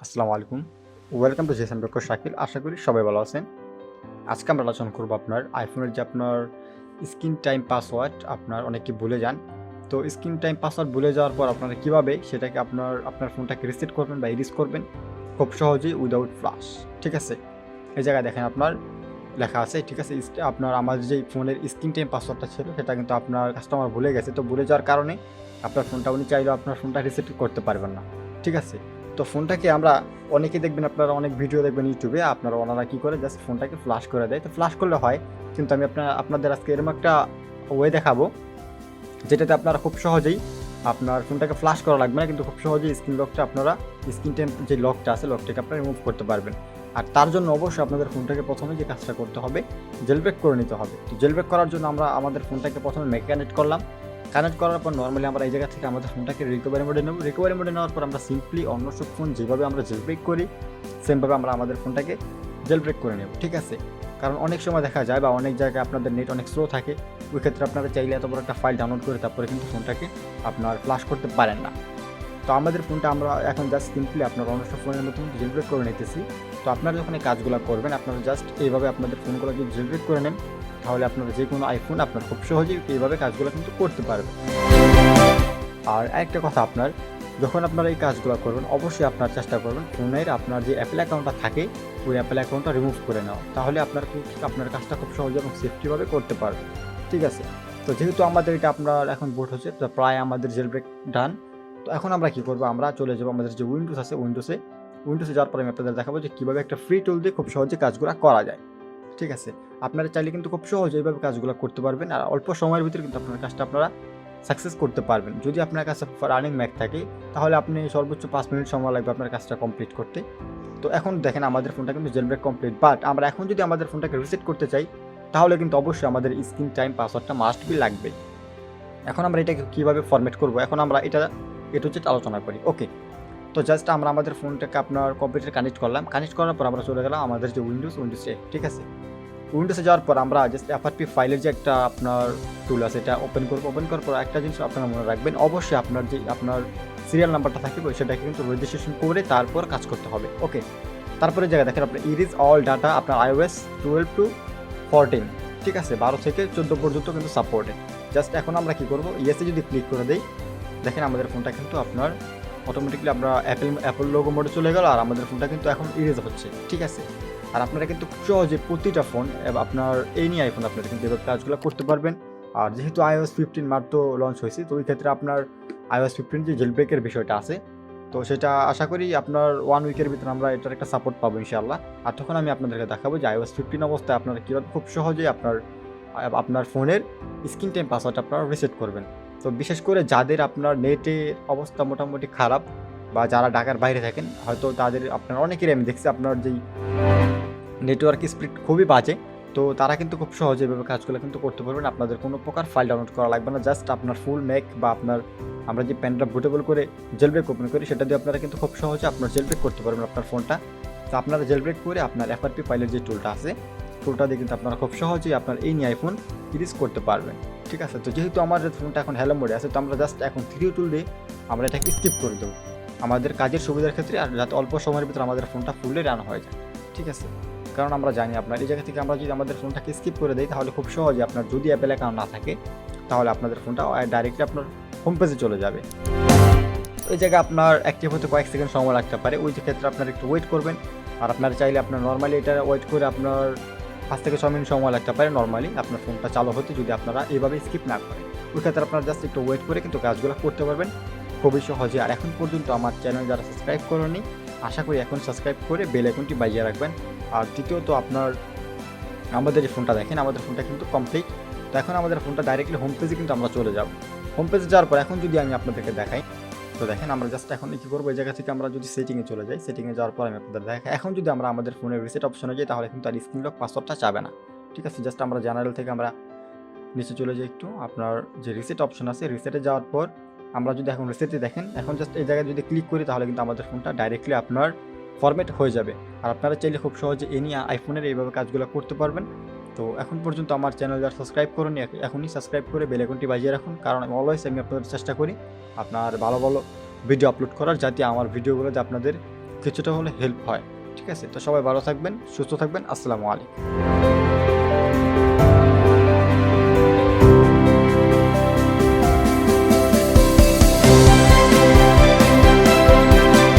আসসালামু আলাইকুম। Welcome to Jason Shakil. আশা করি সবাই ভালো আছেন। আজকে আমরা আলোচনা করব আপনার আইফোনের যে আপনার স্ক্রিন টাইম পাসওয়ার্ড আপনার অনেকে ভুলে যান। তো স্ক্রিন টাইম পাসওয়ার্ড ভুলে যাওয়ার পর আপনারা কীভাবে সেটাকে আপনার ফোনটাকে রিসেট করবেন বা ইরেজ করবেন খুব সহজেই উইদাউট ফ্লাশ। ঠিক আছে, এই জায়গায় দেখেন আপনার লেখা আছে। ঠিক আছে, আপনার আমাদের যে ফোনের স্ক্রিন টাইম পাসওয়ার্ডটা ছিল সেটা কিন্তু আপনার কাস্টমার ভুলে গেছে। তো ভুলে যাওয়ার কারণে আপনার ফোনটা উনি চাইলেও আপনার ফোনটা রিসেট করতে পারবেন না। ঠিক আছে, তো ফোনটাকে আমরা অনেকে দেখবেন, আপনারা অনেক ভিডিও দেখবেন ইউটিউবে, আপনারা ওনারা কী করে জাস্ট ফোনটাকে ফ্লাশ করে দেয়। তো ফ্লাশ করলে হয়, কিন্তু আমি আপনাদের আজকে এরকম একটা ওয়ে দেখাবো যেটাতে আপনারা খুব সহজেই আপনার ফোনটাকে ফ্লাশ করা লাগবে না, কিন্তু খুব সহজেই স্ক্রিন লকটা আপনারা স্ক্রিন টাইম যে লকটা আছে লকটাকে আপনারা রিমুভ করতে পারবেন। আর তার জন্য অবশ্যই আপনাদের ফোনটাকে প্রথমে যে কাজটা করতে হবে, জেলব্রেক করে নিতে হবে। তো জেলব্রেক করার জন্য আমরা আমাদের ফোনটাকে প্রথমে ম্যাকে কানেক্ট করলাম। কানেক্ট করার পর নর্মালি আমরা এই জায়গা থেকে আমাদের ফোনটাকে রিকভারি মোডে নেব। রিকভারি মোডে নেওয়ার পর আমরা সিম্পলি অন্য সব ফোন যেভাবে আমরা জেলব্রেক করি সেমভাবে আমরা আমাদের ফোনটাকে জেলব্রেক করে নেব। ঠিক আছে, কারণ অনেক সময় দেখা যায় বা অনেক জায়গায় আপনাদের নেট অনেক স্লো থাকে, ওই ক্ষেত্রে আপনারা চাইলে এত বড় একটা ফাইল ডাউনলোড করে তারপরে কিন্তু ফোনটাকে আপনার ফ্লাশ করতে পারেন না। তো আমাদের ফোনটা আমরা এখন জাস্ট সিম্পলি আপনার অন্য সব ফোনের মতন জেলব্রেক করে নিতেছি। তো আপনারা যখন এই কাজগুলো করবেন আপনারা জাস্ট এইভাবে আপনাদের ফোনগুলো যদি জেলব্রেক করে নেন তাহলে আপনারা যে কোনো আইফোন আপনার খুব সহজেই এইভাবে কাজগুলো কিন্তু করতে পারবেন। আর আরেকটা কথা, আপনার যখন আপনারা এই কাজগুলো করবেন অবশ্যই আপনার চেষ্টা করবেন ফোনের আপনার যে অ্যাপেল অ্যাকাউন্টটা থাকে ওই অ্যাপেল অ্যাকাউন্টটা রিমুভ করে নেওয়া, তাহলে আপনার কাজটা খুব সহজে এবং সেফটিভাবে করতে পারবেন। ঠিক আছে, তো যেহেতু আমাদের এটা আপনার এখন বুট হচ্ছে, তো প্রায় আমাদের জেলব্রেক ডান। তো এখন আমরা কী করবো, আমরা চলে যাবো আমাদের যে উইন্ডোজ আছে উইন্ডোজে যাওয়ার পরে আমি আপনাদের দেখাবো যে কীভাবে একটা ফ্রি টুল দিয়ে খুব সহজে কাজগুলো করা যায়। ঠিক আছে, আপনারা চাইলে কিন্তু খুব সহজে এইভাবে কাজগুলো করতে পারবেন, আর অল্প সময়ের ভিতরে কিন্তু আপনার কাজটা আপনারা সাকসেস করতে পারবেন। যদি আপনার কাছে রানিং ম্যাক থাকে তাহলে আপনি সর্বোচ্চ 5 মিনিট সময় লাগবে আপনার কাজটা কমপ্লিট করতে। তো এখন দেখেন আমাদের ফোনটা কিন্তু জেলব্রেক কমপ্লিট, বাট আমরা এখন যদি আমাদের ফোনটাকে রিসেট করতে চাই তাহলে কিন্তু অবশ্যই আমাদের স্ক্রিন টাইম পাসওয়ার্ডটা মাস্ট বি লাগবে। এখন আমরা এটাকে কীভাবে ফরম্যাট করবো, এখন আমরা এটা হচ্ছে আলোচনা করি। ওকে, তো জাস্ট আমরা আমাদের ফোনটাকে আপনার কম্পিউটারে কানেক্ট করলাম। কানেক্ট করার পর আমরা চলে গেলাম আমাদের যে উইন্ডোজে। ঠিক আছে, উইন্ডোজে যাওয়ার পর আমরা জাস্ট এফআরপি ফাইলের যে একটা আপনার টুল আছে এটা ওপেন করবো। ওপেন করার পর একটা জিনিস আপনারা মনে রাখবেন, অবশ্যই আপনার যে আপনার সিরিয়াল নাম্বারটা থাকবে সেটাকে কিন্তু রেজিস্ট্রেশন করে তারপর কাজ করতে হবে। ওকে, তারপরে জায়গায় দেখেন আপনার ইরেজ অল ডাটা আপনার iOS 12 to 14। ঠিক আছে, 12 থেকে 14 পর্যন্ত কিন্তু সাপোর্টেড। জাস্ট এখন আমরা কী করবো, ইয়েসে যদি ক্লিক করে দেই দেখেন আমাদের ফোনটা কিন্তু আপনার অটোমেটিকলি আমরা অ্যাপল লোগো মোডে চলে গেল, আর আমাদের ফোনটা কিন্তু এখন ইরেজ হচ্ছে। ঠিক আছে, আর আপনারা কিন্তু খুব সহজে প্রতিটা ফোন আপনার এই নিয়ে আইফোন আপনারা কিন্তু এবার কাজগুলো করতে পারবেন। আর যেহেতু iOS 15 মাত্র লঞ্চ হয়েছে, তো ওই ক্ষেত্রে আপনার iOS 15 যে জেলব্রেকের বিষয়টা আছে, তো সেটা আশা করি আপনার 1 উইকের ভিতরে আমরা এটার একটা সাপোর্ট পাবো ইনশাআল্লাহ। আর তখন আমি আপনাদেরকে দেখাবো যে iOS 15 অবস্থায় আপনারা কীভাবে খুব সহজেই আপনার ফোনের স্ক্রিন টাইম পাসওয়ার্ড আপনারা রিসেট করবেন। তো বিশেষ করে যাদের আপনার নেটের অবস্থা মোটামুটি খারাপ বা যারা ঢাকার বাইরে থাকেন, হয়তো তাদের আপনার অনেকেরই আমি দেখছি আপনার যেই নেটওয়ার্ক স্পিড খুবই বাজে, তো তারা কিন্তু খুব সহজে এভাবে কাজগুলো কিন্তু করতে পারবেন। আপনাদের কোনো প্রকার ফাইল ডাউনলোড করা লাগবে না, জাস্ট আপনার ফুল ম্যাক বা আপনার আমরা যে পেনড্রাইভ বুটেবল করে জেলব্রেক ওপেন করি সেটা দিয়ে আপনারা কিন্তু খুব সহজে আপনার জেলব্রেক করতে পারবেন আপনার ফোনটা। তো আপনারা জেলব্রেক করে আপনার এফআরপি ফাইলের যে টুলটা আছে টুলটা দিয়ে কিন্তু আপনারা খুব সহজেই আপনার এই নিয়ে আইফোন ইরেজ করতে পারবেন। ঠিক আছে, তো যেহেতু আমাদের ফোনটা এখন হ্যালো মোডে আছে, তো আমরা জাস্ট এখন 3 টুল দিয়ে আমরা এটাকে স্কিপ করে দেবো আমাদের কাজের সুবিধার ক্ষেত্রে, আর যাতে অল্প সময়ের ভিতরে আমাদের ফোনটা ফুললি রান হয়ে যায়। ঠিক আছে, কারণ আমরা জানি আপনার এই জায়গা থেকে আমরা যদি আমাদের ফোনটাকে স্কিপ করে দিই তাহলে খুব সহজে আপনার যদি অ্যাপেল অ্যাকাউন্ট না থাকে তাহলে আপনাদের ফোনটা ডাইরেক্টলি আপনার হোম পেজে চলে যাবে। ওই জায়গায় আপনার অ্যাক্টিভ হতে কয়েক সেকেন্ড সময় লাগতে পারে, ওই ক্ষেত্রে আপনার একটু ওয়েট করবেন। আর আপনারা চাইলে আপনার নর্মালি এটা ওয়েট করে আপনার 5 থেকে 6 মিনিট সময় লাগতে পারে নর্মালি আপনার ফোনটা চালু হতে, যদি আপনারা এইভাবে স্কিপ না করেন। ওই ক্ষেত্রে আপনারা জাস্ট একটু ওয়েট করে কিন্তু কাজগুলো করতে পারবেন খুবই সহজে। আর এখন পর্যন্ত আমার চ্যানেল যারা সাবস্ক্রাইব করেনি আশা করি এখন সাবস্ক্রাইব করে বেল আইকনটি বাজিয়ে রাখবেন। আর দ্বিতীয়ত আপনার আমাদের যে ফোনটা দেখেন আমাদের ফোনটা কিন্তু কমপ্লিট। তো এখন আমাদের ফোনটা ডাইরেক্টলি হোম পেজে কিন্তু আমরা চলে যাব। হোম পেজে যাওয়ার পর এখন যদি আমি আপনাদেরকে দেখাই, তো দেখেন আমরা জাস্ট এখন কী করবো, এই জায়গা থেকে আমরা যদি সেটিংয়ে চলে যাই, সেটিংয়ে যাওয়ার পর আমি আপনাদের দেখাই এখন যদি আমরা আমাদের ফোনের রিসেট অপশনে যাই তাহলে কিন্তু আর স্ক্রিন লক পাসওয়ার্ডটা চাবে না। ঠিক আছে, জাস্ট আমরা জেনারেল থেকে আমরা নিচে চলে যাই একটু, আপনার যে রিসেট অপশন আছে রিসেটে যাওয়ার পর আমরা যদি এখন রিসেটে দেখেন এখন জাস্ট এই জায়গায় যদি ক্লিক করি তাহলে কিন্তু আমাদের ফোনটা ডাইরেক্টলি আপনার ফরম্যাট হয়ে যাবে। আর আপনারা চাইলে খুব সহজে এ নিয়ে আইফোনের এইভাবে কাজগুলো করতে পারবেন। তো এখন পর্যন্ত আমার চ্যানেল যারা সাবস্ক্রাইব করুন এখনই সাবস্ক্রাইব করে বেল আইকনটি বাজিয়ে রাখুন, কারণ আমি আপনাদের চেষ্টা করি আপনার ভালো ভালো ভিডিও আপলোড করার, যাতে আমার ভিডিওগুলোতে আপনাদের কিছুটা হলে হেল্প হয়। ঠিক আছে? তো সবাই ভালো থাকবেন, সুস্থ থাকবেন। আসসালামু আলাইকুম।